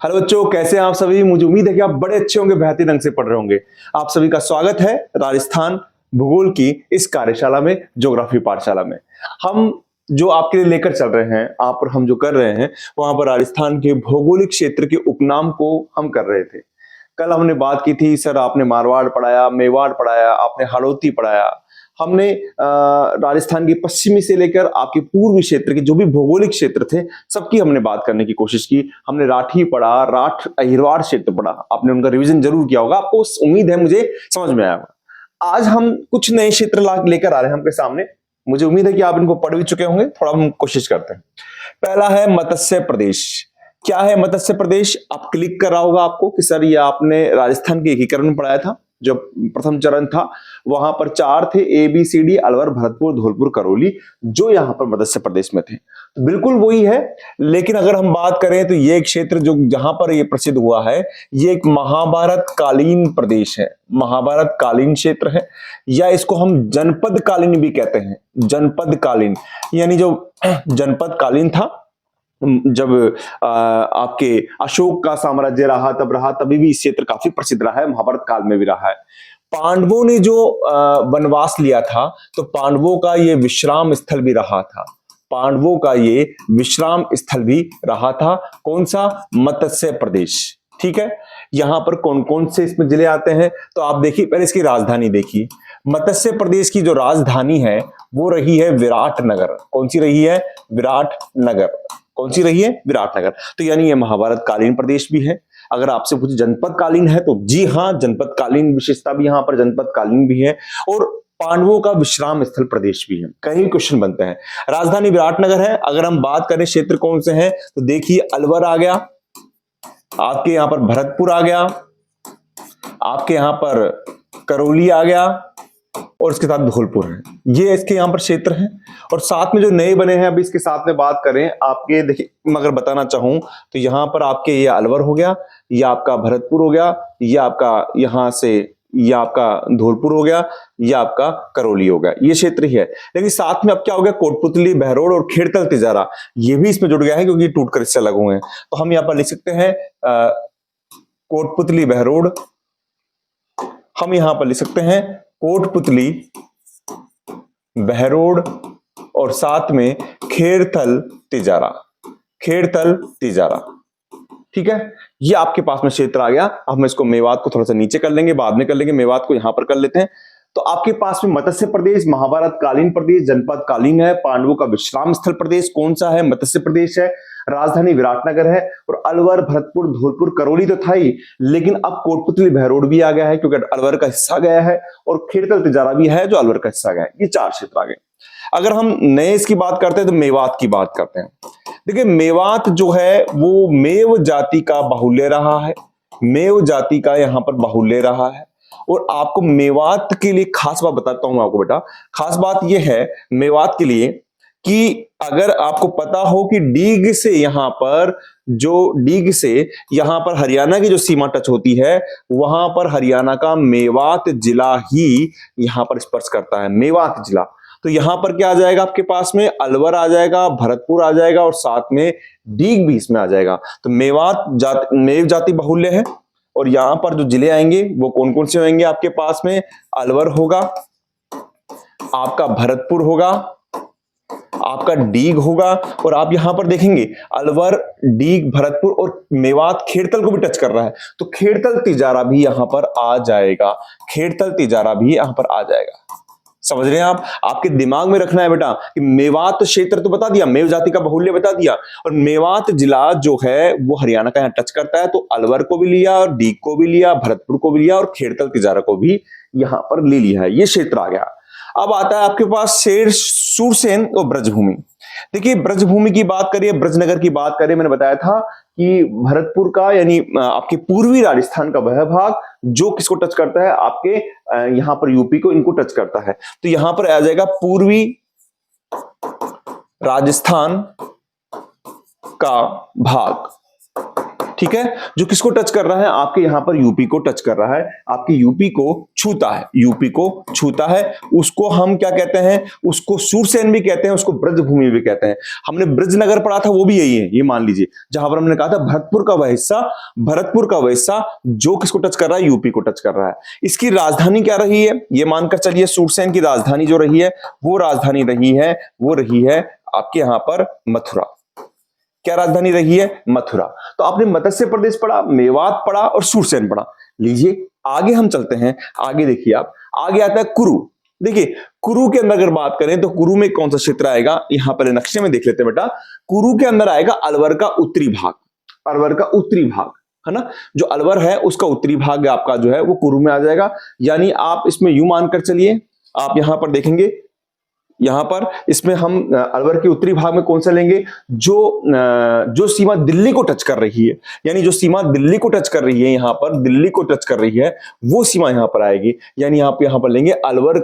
Hello बच्चों, कैसे हैं आप सभी। मुझे उम्मीद है कि आप बड़े अच्छे होंगे, बेहतरीन ढंग से पढ़ रहे होंगे। आप सभी का स्वागत है राजस्थान भूगोल की इस कार्यशाला में, ज्योग्राफी पाठशाला में। हम जो आपके लिए लेकर चल रहे हैं, आप और हम जो कर रहे हैं, वहां पर राजस्थान के भौगोलिक क्षेत्र के उपनाम को हम कर रहे थे। कल हमने बात की थी, सर आपने मारवाड़ पढ़ाया, मेवाड़ पढ़ाया, आपने हाड़ौती पढ़ाया। हमने राजस्थान की पश्चिमी से लेकर आपके पूर्वी क्षेत्र के जो भी भौगोलिक क्षेत्र थे, सबकी हमने बात करने की कोशिश की। हमने राठी पढ़ा, राठ अहिरवाड़ क्षेत्र पढ़ा, आपने उनका रिवीजन जरूर किया होगा, आपको उम्मीद है मुझे समझ में आया होगा। आज हम कुछ नए क्षेत्र लेकर आ रहे हैं आपके सामने। मुझे उम्मीद है कि आप इनको पढ़ भी चुके होंगे, थोड़ा हम कोशिश करते हैं। पहला है मत्स्य प्रदेश। क्या है मत्स्य प्रदेश? आप क्लिक कर रहा होगा आपको कि सर ये आपने राजस्थान के एकीकरण में पढ़ाया था, जो प्रथम चरण था। वहां पर 4 थे, ABCD, अलवर, भरतपुर, धौलपुर, करौली, जो यहां पर मत्स्य प्रदेश में थे। तो बिल्कुल वही है, लेकिन अगर हम बात करें तो ये क्षेत्र जो जहां पर ये प्रसिद्ध हुआ है, ये एक महाभारत कालीन प्रदेश है, महाभारत कालीन क्षेत्र है, या इसको हम जनपद कालीन भी कहते हैं। जनपद कालीन यानी जो जनपद कालीन था, जब आपके अशोक का साम्राज्य रहा, तब रहा, तभी भी इस क्षेत्र काफी प्रसिद्ध रहा है, महाभारत काल में भी रहा है। पांडवों ने जो वनवास लिया था, तो पांडवों का ये विश्राम स्थल भी रहा था। पांडवों का ये विश्राम स्थल भी रहा था। कौन सा? मत्स्य प्रदेश। ठीक है, यहां पर कौन कौन से इसमें जिले आते हैं, तो आप देखिए, पहले इसकी राजधानी देखिए। मत्स्य प्रदेश की जो राजधानी है वो रही है विराटनगर। कौन सी रही है? विराटनगर। कौन सी रही है? विराटनगर। तो यानी ये महाभारत कालीन प्रदेश भी है। अगर आपसे कुछ जनपद कालीन है तो जी हाँ, जनपद कालीन विशेषता भी यहां पर जनपद कालीन भी है, और पांडवों का विश्राम स्थल प्रदेश भी है। कहीं क्वेश्चन बनते हैं। राजधानी विराटनगर है। अगर हम बात करें क्षेत्र कौन से हैं, तो देखिए अलवर आ गया, आपके यहां पर भरतपुर आ गया, आपके यहां पर करौली आ गया, और इसके साथ धौलपुर है। ये इसके यहां पर क्षेत्र हैं। और साथ में जो नए बने हैं, अभी इसके साथ में बात करें आपके, देखिए मैं अगर बताना चाहूं तो यहां पर आपके ये अलवर हो गया, ये आपका भरतपुर हो गया, ये आपका यहां से ये आपका धौलपुर हो गया, ये आपका करौली हो गया। ये क्षेत्र ही है। लेकिन साथ में अब क्या हो गया? कोटपुतली, बहरोड और खेड़तल तिजारा, ये भी इसमें जुड़ गया है, क्योंकि टूटकर इससे अलग हुए हैं। तो हम यहां पर लिख सकते हैं कोटपुतली बहरोड, हम यहां पर लिख सकते हैं कोटपुतली बहरोड, और साथ में खेड़तल तिजारा। खेड़तल तिजारा, ठीक है। ये आपके पास में क्षेत्र आ गया। अब हम इसको मेवात को थोड़ा सा नीचे कर लेंगे, बाद में कर लेंगे, मेवात को यहां पर कर लेते हैं। तो आपके पास में मत्स्य प्रदेश, महाभारत कालीन प्रदेश, जनपद कालीन है, पांडवों का विश्राम स्थल प्रदेश कौन सा है? मत्स्य प्रदेश है। राजधानी विराटनगर है, और अलवर, भरतपुर, धौलपुर, करौली तो था ही, लेकिन अब कोटपुतली बहरोड भी आ गया है, क्योंकि अलवर का हिस्सा गया है, और खेड़तल तिजारा भी है जो अलवर का हिस्सा गया है। ये 4 क्षेत्र आ गए। अगर हम नए इसकी बात करते हैं तो मेवात की बात करते हैं। देखिए मेवात जो है वो मेव जाति का बाहुल्य रहा है। मेव जाति का यहां पर बाहुल्य रहा है। और आपको मेवात के लिए खास बात बताता हूं आपको बेटा। खास बात यह है मेवात के लिए कि अगर आपको पता हो कि डीग से यहां पर, जो डीग से यहां पर हरियाणा की जो सीमा टच होती है, वहां पर हरियाणा का मेवात जिला ही यहां पर स्पर्श करता है। मेवात जिला। तो यहां पर क्या आ जाएगा आपके पास में? अलवर आ जाएगा, भरतपुर आ जाएगा, और साथ में डीग भी इसमें आ जाएगा। तो मेव जाति बाहुल्य है। और यहां पर जो जिले आएंगे वो कौन कौन से होंगे आपके पास में? अलवर होगा, आपका भरतपुर होगा, आपका डीग होगा, और आप यहां पर देखेंगे अलवर, डीग, भरतपुर और मेवात खेड़तल को भी टच कर रहा है। तो खेड़तल तिजारा भी यहां पर आ जाएगा। खेड़तल तिजारा भी यहां पर आ जाएगा। समझ रहे हैं आप? आपके दिमाग में रखना है बेटा कि मेवात क्षेत्र तो बता दिया, मेव जाति का बाहुल्य बता दिया, और मेवात जिला जो है वो हरियाणा का यहां टच करता है। तो अलवर को भी लिया, और डीग को भी लिया, भरतपुर को भी लिया, और खेड़तल तिजारा को भी यहां पर ले लिया है। ये क्षेत्र आ गया। अब आता है आपके पास शेर, सूरसेन और ब्रजभूमि। देखिए ब्रजभूमि की बात करिए, ब्रजनगर की बात करिए, मैंने बताया था कि भरतपुर का यानी आपके पूर्वी राजस्थान का वह भाग जो किसको टच करता है? आपके यहां पर यूपी को, इनको टच करता है। तो यहां पर आ जाएगा पूर्वी राजस्थान का भाग। ठीक है, जो किसको टच कर रहा है, आपके यहां पर यूपी को टच कर रहा है, आपके यूपी को छूता है, यूपी को छूता है, उसको हम क्या कहते हैं, उसको सूरसेन भी कहते हैं, उसको ब्रजभूमि भी कहते हैं। हमने ब्रजनगर पढ़ा था, वो भी यही है, ये मान लीजिए, जहां पर हमने कहा था भरतपुर का वह हिस्सा, भरतपुर का वह हिस्सा जो किसको टच कर रहा है, यूपी को टच कर रहा है। इसकी राजधानी क्या रही है, ये मानकर चलिए सूरसेन की राजधानी जो रही है, वो राजधानी रही है, वो रही है आपके यहां पर मथुरा। क्या राजधानी रही है, मथुरा। तो आपने मत्स्य प्रदेश पढ़ा, मेवात पढ़ा और सूरसेन पढ़ा। लीजिए आगे हम चलते हैं, आगे देखिए आप, आगे आता है कुरु। देखिए कुरु के अंदर अगर बात करें तो कुरु में कौन सा क्षेत्र आएगा, यहां पर नक्शे में देख लेते हैं बेटा। कुरु के अंदर आएगा अलवर का उत्तरी भाग, अलवर का उत्तरी भाग है ना, जो अलवर है उसका उत्तरी भाग आपका जो है वो कुरु में आ जाएगा। यानी आप इसमें यूं मानकर चलिए, आप यहां पर देखेंगे, यहां पर इसमें हम अलवर के उत्तरी भाग में कौन सा लेंगे, जो सीमा दिल्ली को टच कर रही है, यानी जो सीमा दिल्ली को टच कर रही है, यहां पर दिल्ली को टच कर रही है, वो सीमा यहां पर आएगी। यानी आप यहां पर लेंगे अलवर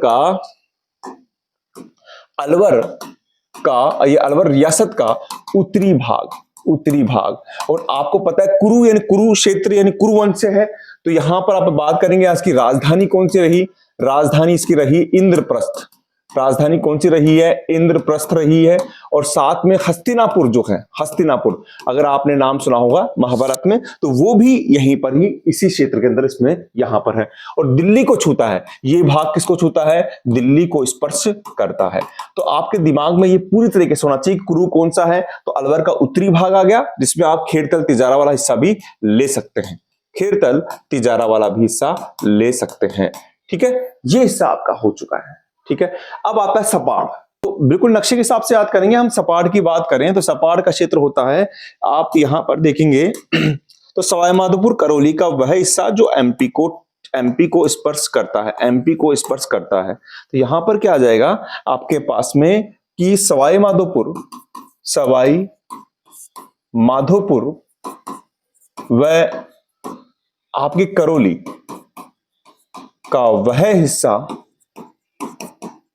का ये अलवर रियासत का उत्तरी भाग, उत्तरी भाग। और आपको पता है कुरु यानी कुरुक्षेत्र यानी कुरुवंश से है, तो यहां पर आप बात करेंगे आज की राजधानी कौन सी रही, राजधानी इसकी रही इंद्रप्रस्थ, राजधानी कौन सी रही है, इंद्रप्रस्थ रही है। और साथ में हस्तिनापुर जो है, हस्तिनापुर अगर आपने नाम सुना होगा महाभारत में, तो वो भी यहीं पर ही इसी क्षेत्र के अंदर इसमें यहां पर है। और दिल्ली को छूता है, ये भाग किसको छूता है, दिल्ली को स्पर्श करता है। तो आपके दिमाग में ये पूरी तरीके से होना चाहिए कुरु कौन सा है, तो अलवर का उत्तरी भाग आ गया, जिसमें आप खेड़तल तिजारा वाला हिस्सा भी ले सकते हैं, खेड़तल तिजारा वाला भी हिस्सा ले सकते हैं। ठीक है, ये हिस्सा आपका हो चुका है। ठीक है, अब आता है सपाड़। तो बिल्कुल नक्शे के हिसाब से याद करेंगे हम। सपाड़ की बात करें तो सपाड़ का क्षेत्र होता है, आप यहां पर देखेंगे तो सवाईमाधोपुर करौली का वह हिस्सा जो एमपी को स्पर्श करता है, एमपी को स्पर्श करता है। तो यहां पर क्या आ जाएगा आपके पास में कि सवाई माधोपुर वह आपकी करौली का वह हिस्सा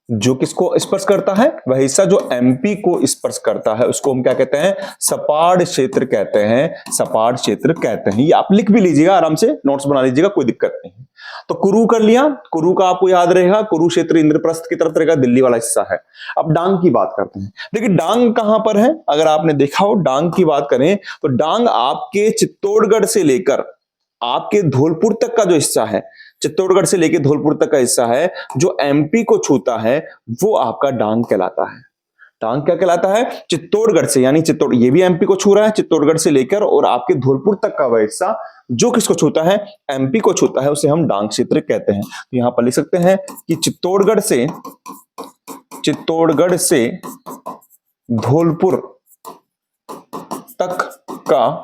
जो किसको स्पर्श करता है, वह हिस्सा जो एमपी को स्पर्श करता है, उसको हम क्या कहते हैं, सपाड़ क्षेत्र कहते हैं, सपाड़ क्षेत्र कहते हैं। ये आप लिख भी लीजिएगा, आराम से नोट्स बना लीजिएगा, कोई दिक्कत नहीं है। तो कुरु कर लिया, कुरु का आपको याद रहेगा, कुरु क्षेत्र इंद्रप्रस्थ की तरफ रहेगा, दिल्ली वाला हिस्सा है। अब डांग की बात करते हैं। देखिए डांग कहां पर है, अगर आपने देखा हो डांग की बात करें तो डांग आपके चित्तौड़गढ़ से लेकर आपके धौलपुर तक का जो हिस्सा है, चित्तौड़गढ़ से लेकर धौलपुर तक का हिस्सा है जो एमपी को छूता है, वो आपका डांग कहलाता है। डांग क्या कहलाता है, चित्तौड़गढ़ से, यानी चित्तौड़ ये भी एमपी को छू रहा है, चित्तौड़गढ़ से लेकर और आपके धौलपुर तक का वह हिस्सा जो किसको छूता है, एमपी को छूता है, उसे हम डांग क्षेत्र कहते हैं। तो यहां पर लिख सकते हैं कि चित्तौड़गढ़ से धौलपुर तक का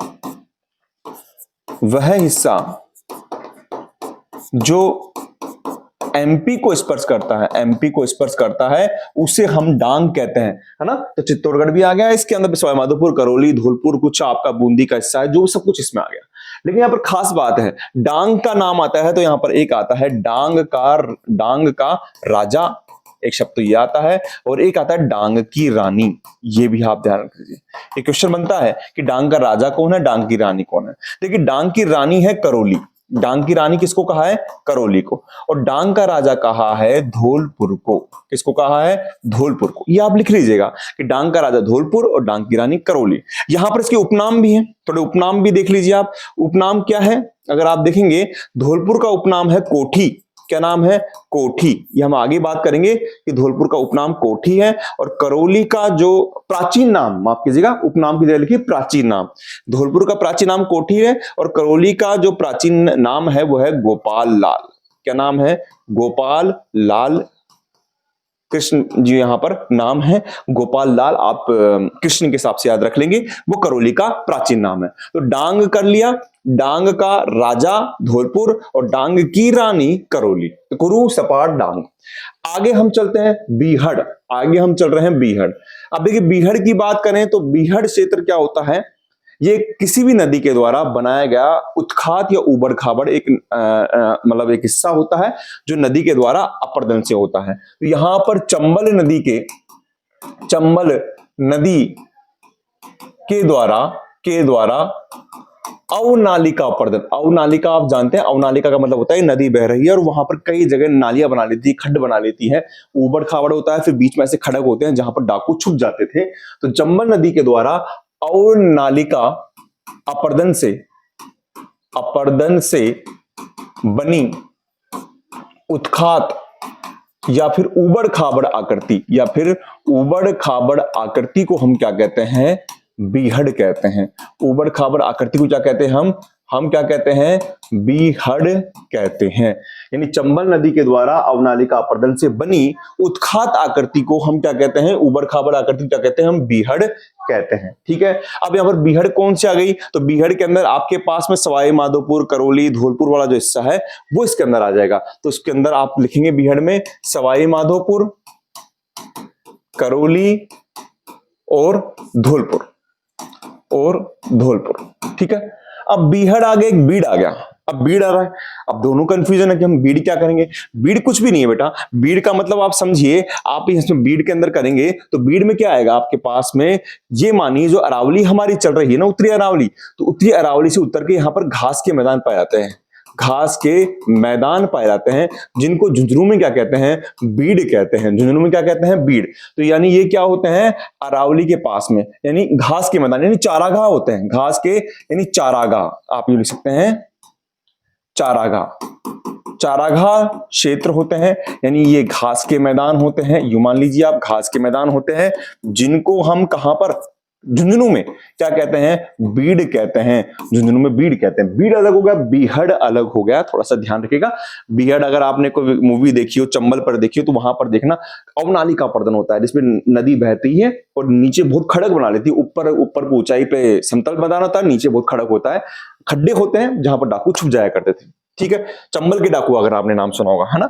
वह हिस्सा जो एमपी को स्पर्श करता है, एमपी को स्पर्श करता है, उसे हम डांग कहते हैं, है ना। तो चित्तौड़गढ़ भी आ गया इसके अंदर, सवाईमाधोपुर, करौली, धौलपुर, कुछ आपका बूंदी का हिस्सा है, जो सब कुछ इसमें आ गया। लेकिन यहाँ पर खास बात है, डांग का नाम आता है तो यहाँ पर एक आता है डांग का राजा, एक शब्द तो ये आता है, और एक आता है डांग की रानी। ये भी आप ध्यान रख लीजिए, एक क्वेश्चन बनता है कि डांग का राजा कौन है, डांग की रानी कौन है। देखिए डांग की रानी है करौली, डांग की रानी किसको कहा है, करौली को, और डांग का राजा कहा है धौलपुर को। किसको कहा है, धौलपुर को। ये आप लिख लीजिएगा कि डांग का राजा धौलपुर और डांग की रानी करौली। यहां पर इसके उपनाम भी हैं, थोड़े उपनाम भी देख लीजिए आप। उपनाम क्या है, अगर आप देखेंगे धौलपुर का उपनाम है कोठी। क्या नाम है, कोठी। ये हम आगे बात करेंगे कि धौलपुर का उपनाम कोठी है, और करौली का जो प्राचीन नाम, माफ कीजिएगा, उपनाम की जगह लिखिए प्राचीन नाम। धौलपुर का प्राचीन नाम कोठी है, और करौली का जो प्राचीन नाम है वो है गोपाल लाल। क्या नाम है, गोपाल लाल कृष्ण जी यहां पर नाम है गोपाल लाल। आप कृष्ण के हिसाब से याद रख लेंगे, वो करौली का प्राचीन नाम है। तो डांग कर लिया, डांग का राजा धौलपुर और डांग की रानी करौली। तो कुरु, सपाड़, डांग। आगे हम चलते हैं बीहड़, आगे हम चल रहे हैं बीहड़। अब देखिए बीहड़ की बात करें तो बीहड़ क्षेत्र क्या होता है, ये किसी भी नदी के द्वारा बनाया गया उत्खात या उबड़ खाबड़ एक मतलब एक हिस्सा होता है जो नदी के द्वारा अपरदन से होता है। तो यहां पर चंबल नदी के द्वारा अवनालिका अपर्दन। अवनालिका आप जानते हैं, अवनालिका का मतलब होता है नदी बह रही है और वहां पर कई जगह नालियां बना लेती है, खड्ड बना लेती है, ऊबड़ खाबड़ होता है, फिर बीच में ऐसे खड़क होते हैं जहां पर डाकू छुप जाते थे। तो चंबल नदी के द्वारा अवनालिका अपर्दन से बनी उत्खात या फिर ऊबड़ खाबड़ आकृति को हम क्या कहते हैं? बीहड़ कहते हैं। ऊबड़ खाबड़ आकृति को क्या कहते हैं? हम क्या कहते हैं? बीहड़ कहते हैं। यानी चंबल नदी के द्वारा अवनालिका अपर्दन से बनी उत्खात आकृति को हम क्या कहते हैं? ऊबड़ खाबड़ आकृति क्या कहते हैं? हम बीहड़ कहते हैं। ठीक है, अब यहां पर बीहड़ कौन सी आ गई? तो बीहड़ के अंदर आपके पास में सवाई माधोपुर, करौली, धौलपुर वाला जो हिस्सा है वो इसके अंदर आ जाएगा। तो इसके अंदर आप लिखेंगे बीहड़ में सवाई माधोपुर, करौली और धौलपुर। ठीक है, अब बीहड़ आ गया, एक बीड़ आ गया। अब बीड़ आ रहा है, अब दोनों कंफ्यूजन है कि हम बीड़ क्या करेंगे। बीड़ कुछ भी नहीं है बेटा। बीड़ का मतलब आप समझिए, आप इसमें बीड़ के अंदर करेंगे तो बीड़ में क्या आएगा आपके पास में? ये मानिए जो अरावली हमारी चल रही है ना, उत्तरी अरावली, तो उत्तरी अरावली से उतर के यहाँ पर घास के मैदान पाए जाते हैं। घास के मैदान पाए जाते हैं जिनको झुंझुनू में क्या कहते हैं? बीड़ कहते हैं। झुंझुनू में क्या कहते हैं? बीड़। तो यानी ये क्या होते हैं? अरावली के पास में, यानी घास के मैदान, यानी चारागाह होते हैं। घास के यानी चारागाह, आप ये लिख सकते हैं चारागाह क्षेत्र होते हैं, यानी ये घास के मैदान होते हैं। यूं मान लीजिए आप, घास के मैदान होते हैं जिनको हम कहां पर? झुंझुनू में क्या कहते हैं? बीड़ कहते हैं। झुंझुनू में बीड़ कहते हैं। बीड़ अलग हो गया, बीहड़ अलग हो गया, थोड़ा सा ध्यान रखिएगा। बीहड़ अगर आपने कोई मूवी देखी हो, चंबल पर देखी हो, तो वहां पर देखना अवनालिका अपर्दन होता है जिसमें नदी बहती है और नीचे बहुत खड़क बना लेती है। ऊपर ऊंचाई पे समतल मैदान होता है, नीचे बहुत खड़क होता है, खड्डे होते हैं जहां पर डाकू छुप जाया करते थे। ठीक है, चंबल के डाकू अगर आपने नाम सुना होगा, है ना।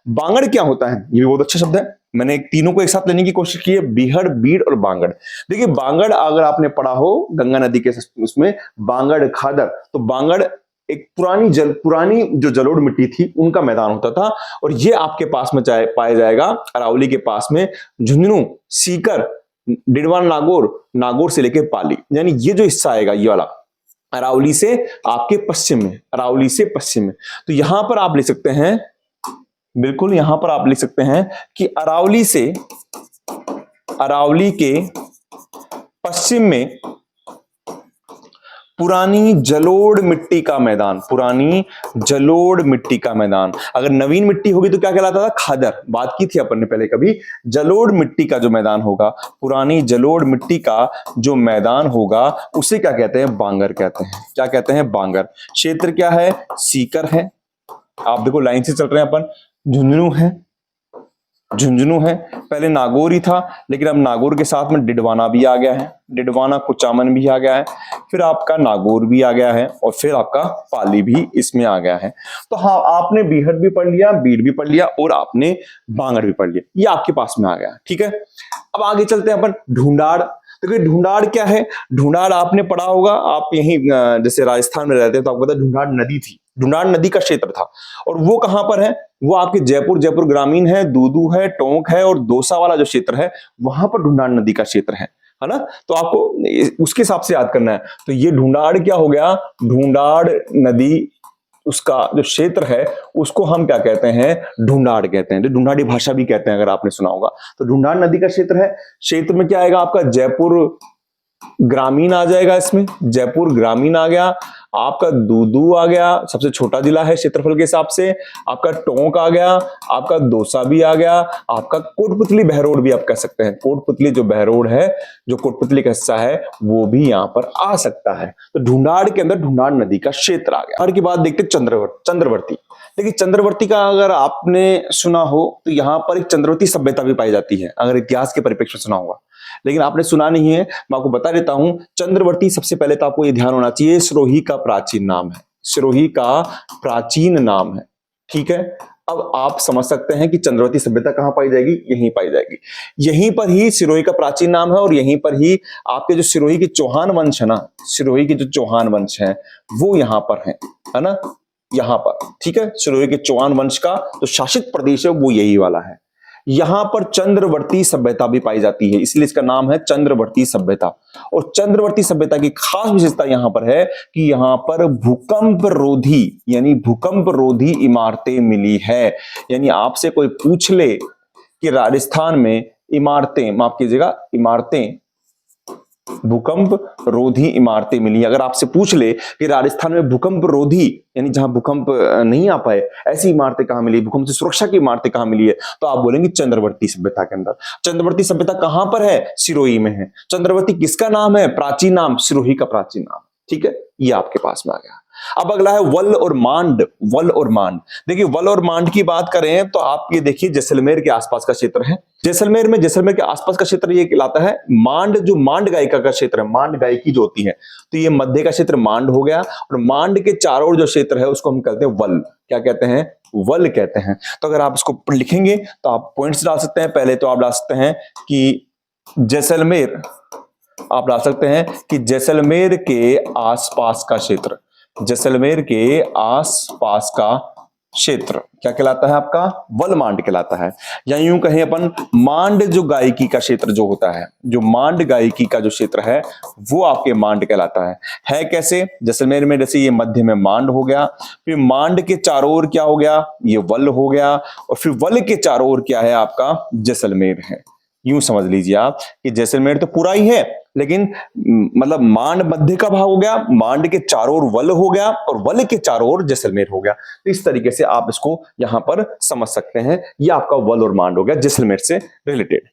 बांगड़ क्या होता है? ये भी बहुत अच्छा शब्द है। मैंने तीनों को एक साथ लेने की कोशिश की है, बीहड़, बीड़ और बांगड़। देखिए बांगड़ अगर आपने पढ़ा हो गंगा नदी के उसमें बांगड़ खादर, तो बांगड़ एक पुरानी जो जलोढ़ मिट्टी थी उनका मैदान होता था। और ये आपके पास में पाया जाएगा अरावली के पास में, झुंझुनू, सीकर, डिडवान, नागौर से लेकर पाली, यानी ये जो हिस्सा आएगा ये वाला अरावली से आपके पश्चिम में, अरावली से पश्चिम में। तो यहां पर आप लिख सकते हैं, बिल्कुल यहां पर आप लिख सकते हैं कि अरावली के पश्चिम में पुरानी जलोढ़ मिट्टी का मैदान। अगर नवीन मिट्टी होगी तो क्या कहलाता था? खादर। बात की थी अपन ने पहले कभी। जलोढ़ मिट्टी का जो मैदान होगा, पुरानी जलोढ़ मिट्टी का जो मैदान होगा, उसे क्या कहते हैं? बांगर कहते हैं। क्या कहते हैं? बांगर। क्षेत्र क्या है? सीकर है। आप देखो लाइन से चल रहे हैं अपन। झुंझुनू है, पहले नागौर ही था, लेकिन अब नागौर के साथ में डिडवाना भी आ गया है, डिडवाना कुचामन भी आ गया है, फिर आपका नागौर भी आ गया है और फिर आपका पाली भी इसमें आ गया है। तो हाँ, आपने बीहड़ भी पढ़ लिया, बीड़ भी पढ़ लिया और आपने बांगड़ भी पढ़ लिया, ये आपके पास में आ गया। ठीक है, अब आगे चलते हैं अपन ढूंढाड़। देखिए ढूंढाड़ क्या है? ढूंढाड़ आपने पढ़ा होगा, आप यहीं जैसे राजस्थान में रहते हैं तो आपको पता है ढूंढाड़ नदी थी, ढूंढाड़ नदी का क्षेत्र था। और वो कहां पर है? वो आपके जयपुर ग्रामीण है, दूदू है, टोंक है और दौसा वाला जो क्षेत्र है वहां पर ढूंढाड़ नदी का क्षेत्र है ना। तो आपको उसके हिसाब से याद करना है। तो ये ढूंढाड़ क्या हो गया? ढूंढाड़ नदी, उसका जो क्षेत्र है उसको हम क्या कहते हैं? ढूंढाड़ कहते हैं। ढूंढाड़ी भाषा भी कहते हैं, अगर आपने सुना होगा। तो ढूंढाड़ नदी का क्षेत्र है। क्षेत्र में क्या आएगा आपका? जयपुर ग्रामीण आ जाएगा, इसमें जयपुर ग्रामीण आ गया, आपका दूदू आ गया, सबसे छोटा जिला है क्षेत्रफल के हिसाब से, आपका टोंक आ गया, आपका दौसा भी आ गया, आपका कोटपुतली बहरोड भी आप कह सकते हैं। कोटपुतली जो बहरोड है, जो कोटपुतली का हिस्सा है, वो भी यहां पर आ सकता है। तो ढूंढाड़ के अंदर ढूंढाड़ नदी का क्षेत्र आ गया। और की बात देखते चंद्रवर्ती। देखिए चंद्रवर्ती का अगर आपने सुना हो तो यहां पर एक चंद्रवर्ती सभ्यता भी पाई जाती है, अगर इतिहास के परिप्रेक्ष्य में सुना होगा, लेकिन आपने सुना नहीं है, मैं आपको बता देता हूं। चंद्रवर्ती सबसे पहले तो आपको यह ध्यान होना चाहिए, सिरोही का प्राचीन नाम है। सिरोही का प्राचीन नाम है। ठीक है, अब आप समझ सकते हैं कि चंद्रवर्ती सभ्यता कहां पाई जाएगी? यहीं पाई जाएगी। यहीं पर ही सिरोही का प्राचीन नाम है और यहीं पर ही आपके जो सिरोही के चौहान वंश है ना, सिरोही के जो चौहान वंश है वो यहां पर है ना, यहां पर। ठीक है, सिरोही के चौहान वंश का जो शासित प्रदेश है वो यही वाला है। यहां पर चंद्रवर्ती सभ्यता भी पाई जाती है, इसलिए इसका नाम है चंद्रवर्ती सभ्यता। और चंद्रवर्ती सभ्यता की खास विशेषता यहां पर है कि यहां पर भूकंप रोधी यानी भूकंप रोधी इमारतें मिली है। यानी आपसे कोई पूछ ले कि राजस्थान में इमारतें, माफ कीजिएगा, इमारतें, भूकंप रोधी इमारतें मिली, अगर आपसे पूछ ले कि राजस्थान में भूकंप रोधी यानी जहां भूकंप नहीं आ पाए ऐसी इमारतें कहां मिली, भूकंप से सुरक्षा की इमारतें कहां मिली है, तो आप बोलेंगे चंद्रवर्ती सभ्यता के अंदर। चंद्रवर्ती सभ्यता कहां पर है? सिरोही में है। चंद्रवर्ती किसका नाम है? प्राचीन नाम, सिरोही का प्राचीन नाम। ठीक है, ये आपके पास में आ गया। अब अगला है वल और मांड। वल और मांड, देखिए वल और मांड की बात करें तो आप ये देखिए जैसलमेर के आसपास का क्षेत्र है। जैसलमेर में, जैसलमेर के आसपास का क्षेत्र ये कहलाता है मांड, जो मांड गायिका का क्षेत्र है, मांड गायिकी जो होती है, तो ये मध्य का क्षेत्र मांड हो गया। और मांड के चारों ओर जो क्षेत्र है उसको हम कहते हैं वल। क्या कहते हैं? वल कहते हैं। तो अगर आप इसको लिखेंगे तो आप पॉइंट्स डाल सकते हैं। पहले तो आप डाल सकते हैं कि जैसलमेर, आप डाल सकते हैं कि जैसलमेर के आसपास का क्षेत्र, जैसलमेर के आसपास का क्षेत्र क्या कहलाता है? आपका वल मांड कहलाता है। या यूं कहें अपन मांड जो गायिकी का क्षेत्र जो होता है, जो मांड गायिकी का जो क्षेत्र है वो आपके मांड कहलाता है कैसे? जैसलमेर में जैसे ये मध्य में मांड हो गया, फिर मांड के चारों ओर क्या हो गया? ये वल हो गया, और फिर वल के चारों ओर क्या है? आपका जैसलमेर है। यूं समझ लीजिए आप कि जैसलमेर तो पूरा ही है, लेकिन मतलब मांड मध्य का भाग हो गया, मांड के चारों ओर वल हो गया, और वल के चारों ओर जैसलमेर हो गया। तो इस तरीके से आप इसको यहां पर समझ सकते हैं। ये आपका वल और मांड हो गया जैसलमेर से रिलेटेड।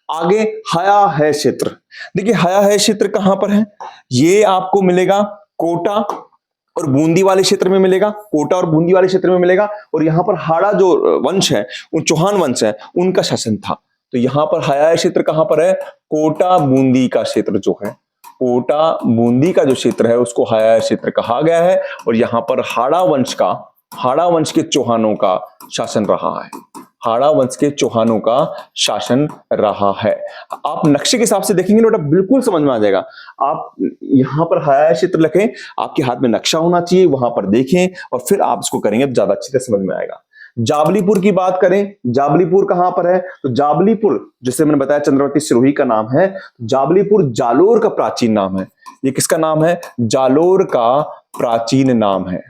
आगे हया है क्षेत्र। देखिए हया है क्षेत्र कहां पर है? ये आपको मिलेगा कोटा और बूंदी वाले क्षेत्र में मिलेगा, कोटा और बूंदी वाले क्षेत्र में मिलेगा। और यहां पर हाड़ा जो वंश है, उन चौहान वंश है, उनका शासन था। तो यहां पर हया क्षेत्र कहां पर है? कोटा बूंदी का क्षेत्र जो है, कोटा बूंदी का जो क्षेत्र है उसको हया क्षेत्र कहा गया है। और यहां पर हाड़ा वंश के चौहानों का शासन रहा है। हाड़ा वंश के चौहानों का शासन रहा है। आप नक्शे के हिसाब से देखेंगे बेटा बिल्कुल समझ में आ जाएगा। आप यहां पर हया क्षेत्र लिखें, आपके हाथ में नक्शा होना चाहिए, वहां पर देखें और फिर आप इसको करेंगे तो ज्यादा अच्छी तरह समझ में आएगा। जाबलीपुर की बात करें, जाबलीपुर कहां पर है? तो जाबलीपुर, जैसे मैंने बताया चंद्रवर्ती सिरोही का नाम है, जाबलीपुर जालोर का प्राचीन नाम है। ये किसका नाम है? जालोर का प्राचीन नाम है,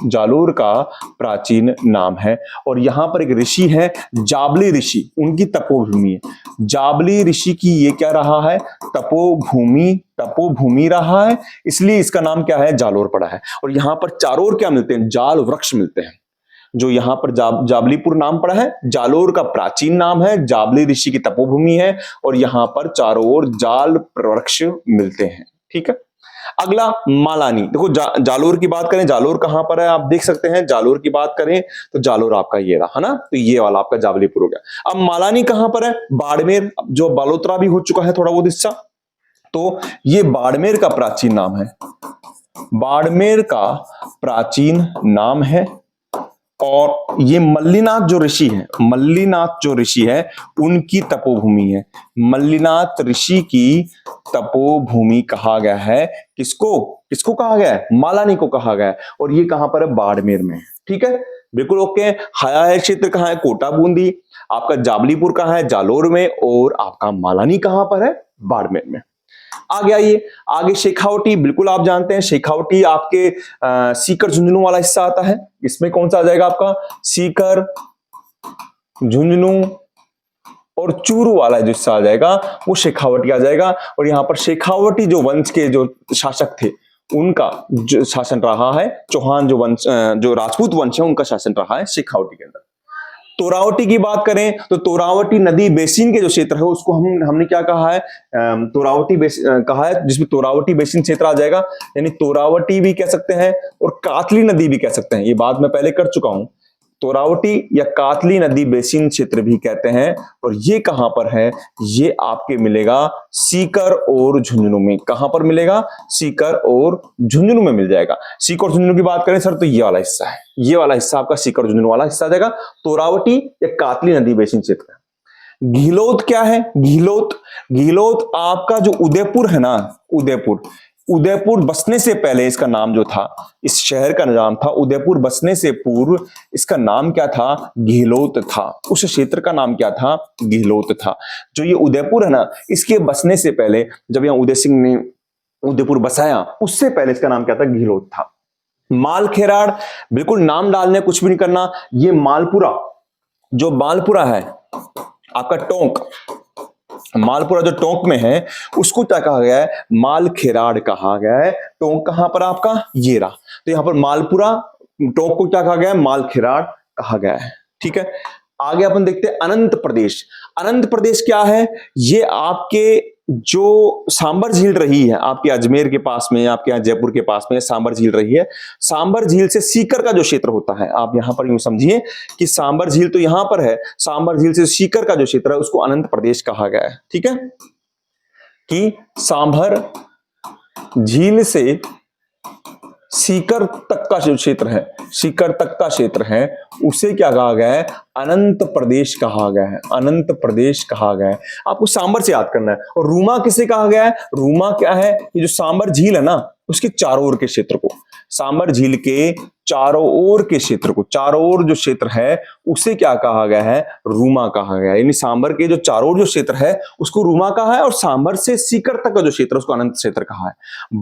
जालोर का प्राचीन नाम है। और यहां पर एक ऋषि है जाबली ऋषि, उनकी तपोभूमि है। जाबली ऋषि की ये क्या रहा है? तपोभूमि रहा है, इसलिए इसका नाम क्या है? जालोर पड़ा है। और यहां पर चारों ओर क्या मिलते हैं? जाल वृक्ष मिलते हैं। जो यहां पर जाबलीपुर नाम पड़ा है, जालोर का प्राचीन नाम है, जाबली ऋषि की तपोभूमि है, और यहां पर चारों ओर जाल वृक्ष मिलते हैं। ठीक है, अगला मालानी। देखो जालोर की बात करें, जालोर कहां पर है? आप देख सकते हैं, जालोर की बात करें तो जालोर आपका ये रहा है ना, तो ये वाला आपका जाबलीपुर हो गया। अब मालानी कहां पर है? बाड़मेर, जो बालोतरा भी हो चुका है थोड़ा बहुत हिस्सा, तो ये बाड़मेर का प्राचीन नाम है, बाड़मेर का प्राचीन नाम है। और ये मल्लीनाथ जो ऋषि है उनकी तपोभूमि है। मल्लीनाथ ऋषि की तपोभूमि कहा गया है। किसको कहा गया है? मालानी को कहा गया है। और ये कहां पर है? बाड़मेर में। ठीक है, बिल्कुल ओके। हया है क्षेत्र कहां है? कोटा बूंदी। आपका जाबलीपुर कहां है? जालोर में। और आपका मालानी कहां पर है? बाड़मेर में। आगे आइए, आगे शेखावटी, बिल्कुल आप जानते हैं शेखावटी आपके सीकर झुंझुनू वाला हिस्सा आता है। इसमें कौन सा आ जाएगा आपका? सीकर, झुंझुनू और चूरू वाला जो हिस्सा आ जाएगा वो शेखावटी आ जाएगा। और यहां पर शेखावटी जो वंश के जो शासक थे उनका जो शासन रहा है, चौहान जो वंश, जो राजपूत वंश है उनका शासन रहा है शेखावटी के अंदर। तोरावटी की बात करें तो तोरावटी नदी बेसिन के जो क्षेत्र है उसको हमने क्या कहा है? तोरावटी बेसिन कहा है, जिसमें तोरावटी बेसिन क्षेत्र आ जाएगा। यानी तोरावटी भी कह सकते हैं और कातली नदी भी कह सकते हैं, ये बात मैं पहले कर चुका हूं। तोरावटी या कातली नदी बेसिन क्षेत्र भी कहते हैं। और ये कहां पर है? ये आपके मिलेगा सीकर और झुंझुनू में। कहां पर मिलेगा? सीकर और झुंझुनू में मिल जाएगा। सीकर और झुंझुनू की बात करें सर तो ये वाला हिस्सा है, ये वाला हिस्सा आपका सीकर और झुंझुनू वाला हिस्सा आ जाएगा, तोरावटी या कातली नदी बेसिन क्षेत्र। घिलोत क्या है? घिलोत आपका जो उदयपुर है ना, उदयपुर, उदयपुर बसने से पहले इसका नाम जो था, इस शहर का नाम था उदयपुर, बसने से पूर्व इसका नाम क्या था, गहलोत था। उस क्षेत्र का नाम क्या था, गहलोत था। जो ये उदयपुर है ना, इसके बसने से पहले, जब यहाँ उदय सिंह ने उदयपुर बसाया, उससे पहले इसका नाम क्या था, गहलोत था। मालखेराड़, बिल्कुल नाम डालने कुछ भी नहीं करना। ये मालपुरा, जो मालपुरा है आपका टोंक, मालपुरा जो टोंक में है, उसको क्या कहा गया है, मालखेराड़ कहा गया है। टोंक कहां पर आपका, ये रहा। तो यहां पर मालपुरा टोंक को क्या कहा गया है, मालखेराड़ कहा गया है। ठीक है, आगे अपन देखते हैं अनंत प्रदेश। अनंत प्रदेश क्या है, ये आपके जो सांबर झील रही है आपके अजमेर के पास में, आपके यहाँ जयपुर के पास में सांबर झील रही है। सांबर झील से सीकर का जो क्षेत्र होता है, आप यहां पर यूं समझिए कि सांबर झील तो यहां पर है, सांबर झील से सीकर का जो क्षेत्र है उसको अनंत प्रदेश कहा गया है। ठीक है, कि सांभर झील से सीकर तक का जो क्षेत्र है, सीकर तक का क्षेत्र है, उसे क्या कहा गया है, अनंत प्रदेश कहा गया है। अनंत प्रदेश कहा गया है। आपको सांबर से याद करना है। और रूमा किसे कहा गया है, रूमा क्या है, ये जो सांबर झील है ना, उसके चारों ओर के क्षेत्र को, सांबर झील के चारों ओर के क्षेत्र को, चारों ओर जो क्षेत्र है उसे क्या कहा गया है, रूमा कहा गया है। यानी सांबर के जो चारों ओर जो क्षेत्र है उसको रूमा कहा है, और सांबर से सीकर तक का जो क्षेत्र उसको अनंत क्षेत्र कहा है।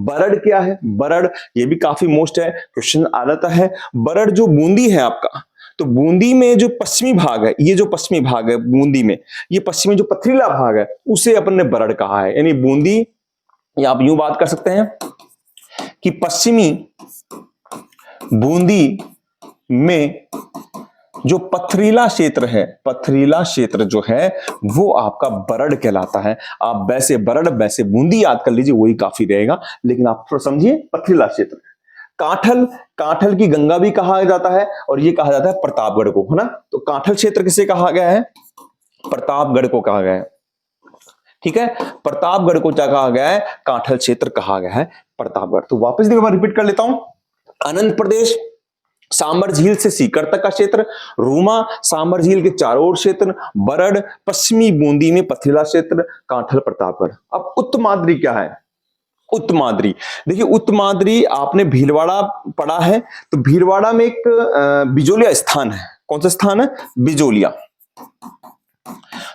बरड़ क्या है, बरड़, ये भी काफी मोस्ट है, क्वेश्चन आ जाता है। बरड़ जो बूंदी है आपका, तो बूंदी में जो पश्चिमी भाग है, ये जो पश्चिमी भाग है बूंदी में, ये पश्चिमी जो पथरीला भाग है उसे अपन ने बरड़ कहा है। यानी बूंदी, या आप यूं बात कर सकते हैं कि पश्चिमी बूंदी में जो पथरीला क्षेत्र है, पथरीला क्षेत्र जो है वो आपका बरड़ कहलाता है। आप वैसे बरड़ वैसे बूंदी याद कर लीजिए, वही काफी रहेगा, लेकिन आप थोड़ा समझिए पथरीला क्षेत्र। काठल, काठल की गंगा भी कहा जाता है, और ये कहा जाता है प्रतापगढ़ को, है ना। तो काठल क्षेत्र किसे कहा गया है, प्रतापगढ़ को कहा गया है। ठीक है, प्रतापगढ़ को क्या कहा गया है, काठल क्षेत्र कहा गया है, प्रतापगढ़। तो वापस एक बार रिपीट कर लेता हूं, अनंत प्रदेश सांबर झील से सीकर तक का क्षेत्र, रूमा सांबर झील के चारों ओर क्षेत्र, बरड़ पश्चिमी बूंदी में पथरीला क्षेत्र, काठल प्रतापगढ़। अब उत्तमाद्री क्या है, उत्तमाद्री, देखिए उत्तमाद्री आपने भीलवाड़ा पढ़ा है, तो भीलवाड़ा में एक बिजोलिया स्थान है। कौन सा स्थान है, बिजोलिया।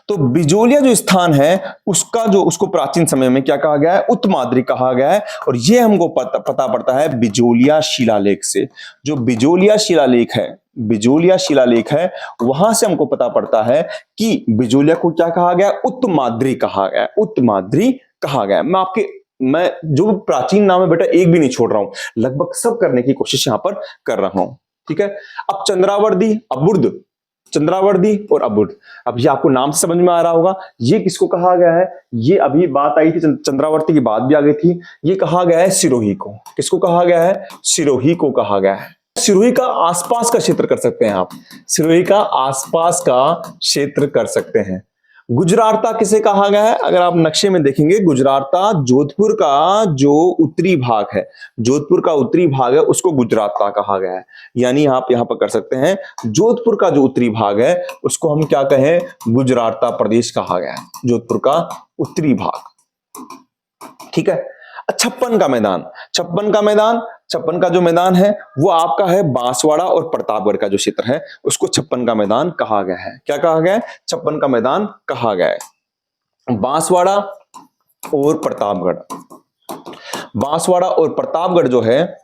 तो बिजोलिया जो स्थान है उसका जो, उसको प्राचीन समय में क्या कहा गया है, उत्तमाद्री कहा गया है। और ये हमको पता पड़ता है बिजोलिया शिलालेख से। जो बिजोलिया शिलालेख है, बिजोलिया शिलालेख है, वहां से हमको पता पड़ता है कि बिजोलिया को क्या कहा गया, उत्तमाद्री कहा गया, उत्तमाद्री कहा गया। मैं जो प्राचीन नाम है बेटा एक भी नहीं छोड़ रहा हूं, लगभग सब करने की कोशिश यहां पर कर रहा हूं। ठीक है, अब चंद्रावर्दी, अबुर्द, चंद्रावर्दी और अबुर्द, अब ये आपको नाम से समझ में आ रहा होगा, ये किसको कहा गया है, ये अभी बात आई थी चंद्रावर्ती की बात भी आ गई थी, ये कहा गया है सिरोही को। किसको कहा गया है, सिरोही को कहा गया है। सिरोही का आसपास का क्षेत्र कर सकते हैं आप, सिरोही का आसपास का क्षेत्र कर सकते हैं। गुजराता किसे कहा गया है, अगर आप नक्शे में देखेंगे, गुजराता जोधपुर का जो उत्तरी भाग है, जोधपुर का उत्तरी भाग है उसको गुजराता कहा गया है। यानी आप यहां पर कर सकते हैं, जोधपुर का जो उत्तरी भाग है उसको हम क्या कहें, गुजराता प्रदेश कहा गया है, जोधपुर का उत्तरी भाग। ठीक है, छप्पन का मैदान, छप्पन का मैदान, छप्पन का जो मैदान है वो आपका है बांसवाड़ा और प्रतापगढ़ का जो क्षेत्र है उसको छप्पन का मैदान कहा गया है। क्या कहा गया है, छप्पन का मैदान कहा गया है। बांसवाड़ा और प्रतापगढ़, बांसवाड़ा और प्रतापगढ़ जो है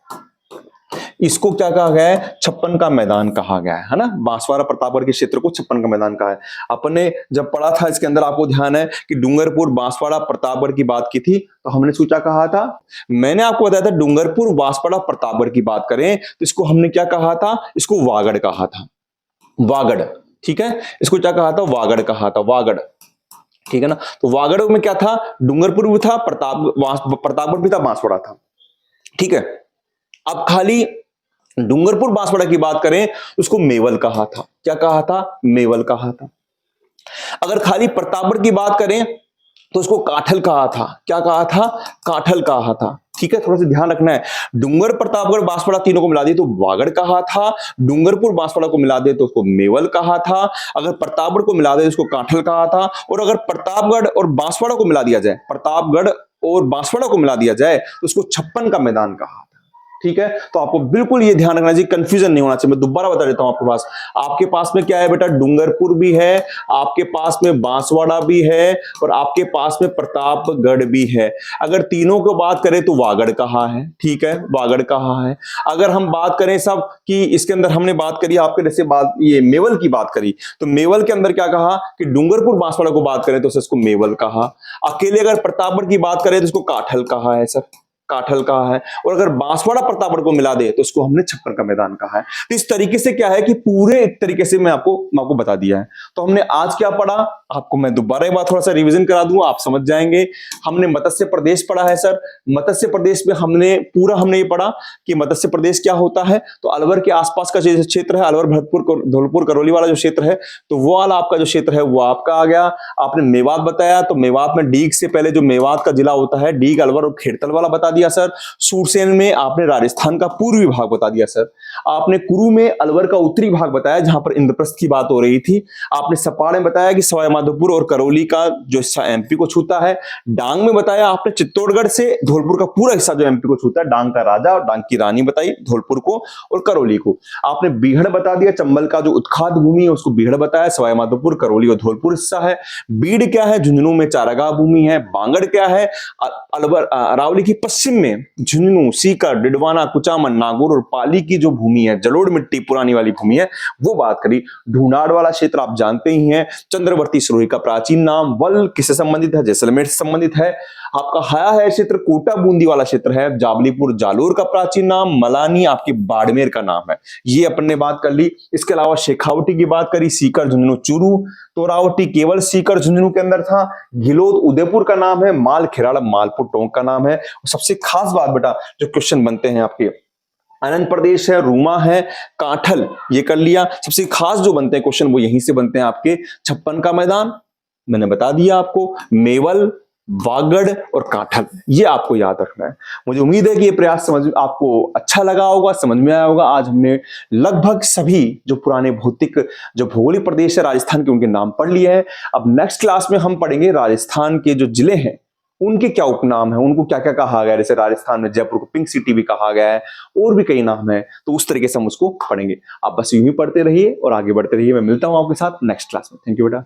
इसको क्या कहा गया है, छप्पन का मैदान कहा गया है ना। बांसवाड़ा प्रतापगढ़ के क्षेत्र को छप्पन का मैदान कहा है। अपने जब पढ़ा था इसके अंदर आपको ध्यान है कि डूंगरपुर बांसवाड़ा प्रतापगढ़ की बात की थी, तो हमने सोचा कहा था, मैंने आपको बताया था डूंगरपुर बांसवाड़ा प्रतापगढ़ की बात करें तो इसको हमने क्या कहा था, इसको वागड़ कहा था, वागड़। ठीक है, इसको क्या कहा था, वागड़ कहा था, वागड़। ठीक है ना, तो वागड़ में क्या था, डूंगरपुर भी था, प्रतापगढ़ भी था, बांसवाड़ा था। ठीक है, अब खाली डूंगरपुर बांसवाड़ा की बात करें उसको मेवल कहा था। क्या कहा था, मेवल कहा था। अगर खाली प्रतापगढ़ की बात करें तो उसको काठल कहा था। क्या कहा था, काठल कहा था। ठीक है, थोड़ा सा ध्यान रखना है, डूंगर प्रतापगढ़ बांसवाड़ा तीनों को मिला दिए तो वागड़ कहा था, डूंगरपुर बांसवाड़ा को मिला दे तो उसको मेवल कहा था, अगर प्रतापगढ़ को मिला दे तो उसको काठल कहा था, और अगर प्रतापगढ़ और बांसवाड़ा को मिला दिया जाए, प्रतापगढ़ और बांसवाड़ा को मिला दिया जाए तो उसको छप्पन का मैदान कहा। ठीक है, तो आपको बिल्कुल ये ध्यान रखना चाहिए, कंफ्यूजन नहीं होना चाहिए। मैं दोबारा बता देता हूं आपके पास में क्या है बेटा, डूंगरपुर भी है, आपके पास में बांसवाड़ा भी है और आपके पास में प्रतापगढ़ भी है। अगर तीनों को बात करें तो वागड़ कहाँ है, ठीक है, वागड़ कहाँ है। अगर हम बात करें सब कि इसके अंदर हमने बात करी आपके जैसे बात ये मेवल की बात करी, तो मेवल के अंदर क्या कहा कि डूंगरपुर बांसवाड़ा को बात करें तो उसको मेवल कहा। अकेले अगर प्रतापगढ़ की बात करें तो उसको काठल कहा है सर, काठल कहा है। और अगर बांसवाड़ा प्रतापगढ़ को मिला दे तो उसको हमने छप्पन का मैदान कहा है। तो इस तरीके से क्या है कि पूरे एक तरीके से मैं आपको बता दिया है। तो हमने आज क्या पढ़ा, आपको मैं दोबारा एक बार थोड़ा सा रिवीजन करा दूंगा, आप समझ जाएंगे। हमने मत्स्य प्रदेश पढ़ा है सर। मत्स्य प्रदेश में हमने ये पढ़ा कि मत्स्य प्रदेश क्या होता है। तो अलवर के आसपास का जो क्षेत्र है, अलवर भरतपुर धौलपुर करौली वाला जो क्षेत्र है, तो वो वाला आपका जो क्षेत्र है वो आपका आ गया। आपने मेवात बताया, तो मेवात में डीग से पहले जो मेवात का जिला होता है, डीग, अलवर और खेड़तल वाला बता दिया सर। सूरसेन में आपने राजस्थान का पूर्वी भाग बता दिया सर। आपने कुरु में अलवर का उत्तरी भाग बताया जहां पर इंद्रप्रस्थ की बात हो रही थी। आपने सपाड़ में बताया कि सवाई माधोपुर और करौली का जो हिस्सा एमपी को छूता है। डांग में बताया आपने चित्तौड़गढ़ से धौलपुर का पूरा हिस्सा जो एमपी को छूता है, डांग का राजा और डांग की रानी बताई, धौलपुर को और करौली को। आपने बीहड़ बता दिया, चंबल का जो उत्खात भूमि है उसको बीहड़ बताया, सवाई माधोपुर, करौली और धौलपुर हिस्सा है। बीड़ क्या है, झुंझुनू में चारागाह भूमि है। बांगड़ क्या है, अलवर अरावली की पश्चिम में झुंझुनू, सीकर, डिडवाना, कुचामन, नागौर और पाली की जो भूमि है, जलोढ़ मिट्टी पुरानी वाली भूमि है, वो बात करी। ढूंढाड़ वाला क्षेत्र आप जानते ही हैं। चंद्रवर्ती सिरोही का प्राचीन नाम। वल किससे संबंधित है, जैसलमेर से संबंधित है। आपका हाया है क्षेत्र, कोटा बूंदी वाला क्षेत्र है। जाबलीपुर जालोर का प्राचीन नाम। मलानी आपकी बाड़मेर का नाम है। ये अपन ने बात कर ली। इसके अलावा शेखावटी की बात करी, सीकर, झुंझुनू, चूरू। तोरावटी केवल सीकर झुंझुनू के अंदर था। गिलोद उदयपुर का नाम है। माल खिराड़ा मालपुर टोंक का नाम है। सबसे खास बात बेटा जो क्वेश्चन बनते हैं आपके, अनंत प्रदेश है, रूमा है, काठल, ये कर लिया। सबसे खास जो बनते हैं क्वेश्चन वो यहीं से बनते हैं आपके, छप्पन का मैदान मैंने बता दिया आपको, मेवल, वागड़ और काठल, ये आपको याद रखना है। मुझे उम्मीद है कि ये प्रयास समझ आपको अच्छा लगा होगा, समझ में आया होगा। आज हमने लगभग सभी जो पुराने भौतिक जो भौगोलिक प्रदेश है राजस्थान के, उनके नाम पढ़ लिए हैं। अब नेक्स्ट क्लास में हम पढ़ेंगे राजस्थान के जो जिले हैं उनके क्या उपनाम है, उनको क्या क्या कहा गया है। जैसे राजस्थान में जयपुर को पिंक सिटी भी कहा गया है, और भी कई नाम है, तो उस तरीके से हम उसको पढ़ेंगे। आप बस यूं ही पढ़ते रहिए और आगे बढ़ते रहिए। मैं मिलता हूं आपके साथ नेक्स्ट क्लास में। थैंक यू बेटा।